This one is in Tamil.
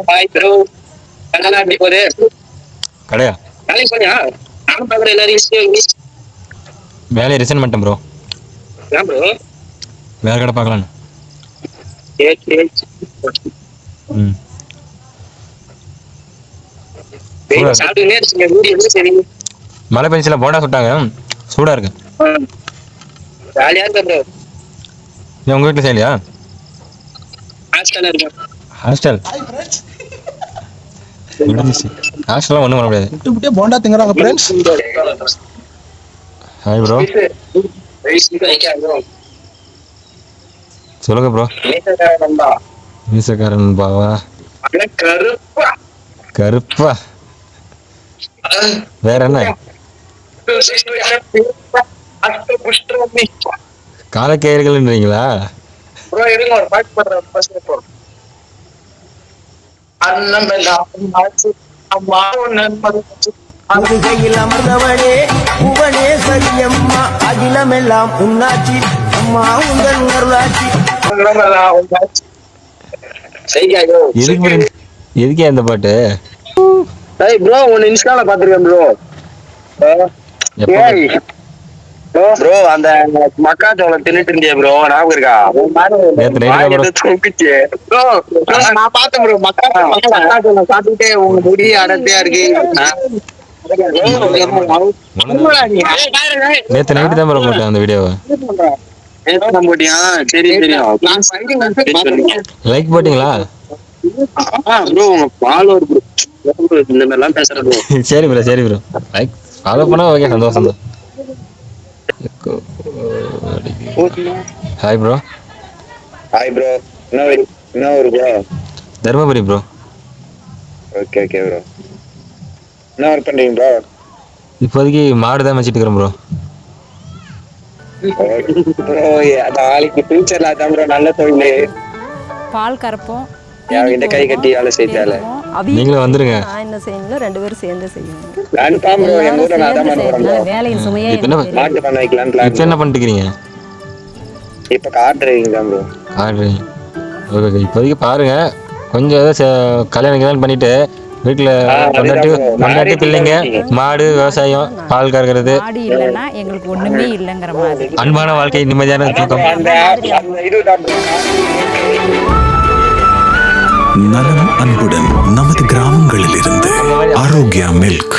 Hi bro. கண்ணா எப்படி போகுது? கடையா? வேலைக்கு போனியா? நானும் பார்க்குறேன் எல்லாரையும். வேலையை ரிசைன் பண்ணிட்டேன் ப்ரோ. ஏன் ப்ரோ? வேற கடை பார்க்கலான்னு. ம். மழை பெஞ்சில போண்டா சுட்டாங்க, சூடா இருக்கு. ஜாலியா இருக்க ப்ரோ. நீ உங்க வீட்டில் செய்யலையா? ஹாஸ்டல்ல இருக்கேன். ஹாஸ்டல் ஹாஸ்டல்லாம் ஒன்றும் பண்ண முடியாது. விட்டு விட்டே போண்டா திங்குறாங்க ஃப்ரெண்ட்ஸ். Hi bro. சொல்லுங்க ப்ரோ. மீசக்காரன் பாவா. கருப்பா கருப்பா. வேற என்ன? காலக்கயிறுகள்ன்றீங்களா? அமுகையில் அமுதவளே புவனே சரியம்மா அகிலமெல்லாம் உன்னாட்சி அம்மா உங்கள் அருளாட்சி. எதுக்கே அந்த பாட்டு? ப்ரோ உன்னை இன்ஸ்டால பாத்துருக்கேன் ப்ரோ. ப்ரோ அந்த மக்காச்சோளம் தின்னுட்டு இருந்தியா ப்ரோ, ஞாபகம் இருக்கா? தூக்கிச்சு ப்ரோ. நான் பார்த்தேன் ப்ரோ. மக்காச்சோளம் சாப்பிட்டுட்டே உங்க முடி அடர்த்தியா இருக்கு. நேத்து நைட்டு தான் ப்ரோ போட்டேன் அந்த வீடியோவை. போட்டியா? சரி தெரியும். லைக் போட்டீங்களா? ப்ரோ உங்க ஃபாலோவர் ப்ரோ இந்த மாதிரிலாம் பேசுற ப்ரோ. சரி ப்ரோ சரி ப்ரோ. லைக் ஃபாலோ பண்ணா ஓகே, சந்தோஷம் தான். Hi bro. Hi bro. என்ன ஊரு bro? Dharmapuri bro. Okay okay bro. என்ன ஒர்க் பண்றீங்க ப்ரோ? இப்போதைக்கு மாடு தான் வச்சுட்டு இருக்கிறேன் ப்ரோ. ப்ரோ நாளைக்கு ஃபியூச்சர்ல அதான் ப்ரோ நல்ல தொழில். பால் கறப்போம், இந்த கை கட்டி வேலை செய்தால நீங்களும் வந்துருங்க. நான் என்ன செய்யணும், ரெண்டு பேரும் சேர்ந்து செய்யணும். Confirm bro. எங்க ஊர்ல நான் அதான் பண்றேன். வேலையின் சுமையே மாட்டு பண்ண வைக்கலாம் பிளான். இப்போ என்ன பண்ணிட்டு இருக்கீங்க? இப்ப கார் டிரைவிங் தான் ப்ரோ. Car driving. ஓகே. இப்போதைக்கு பாருங்க, கொஞ்சம் ஏதோ கல்யாணம் பண்ணிட்டு வீட்டில் கொண்டாட்டி பிள்ளைங்க, மாடு, விவசாயம், பால் கறக்கிறது, மாடு இல்லைன்னா எங்களுக்கு ஒண்ணுமே இல்லைங்கிற மாதிரி அன்பான வாழ்க்கை, நிம்மதியான தூக்கம். நலம் அன்புடன் நமது கிராமங்களில் இருந்து ஆரோக்கியா மில்க்.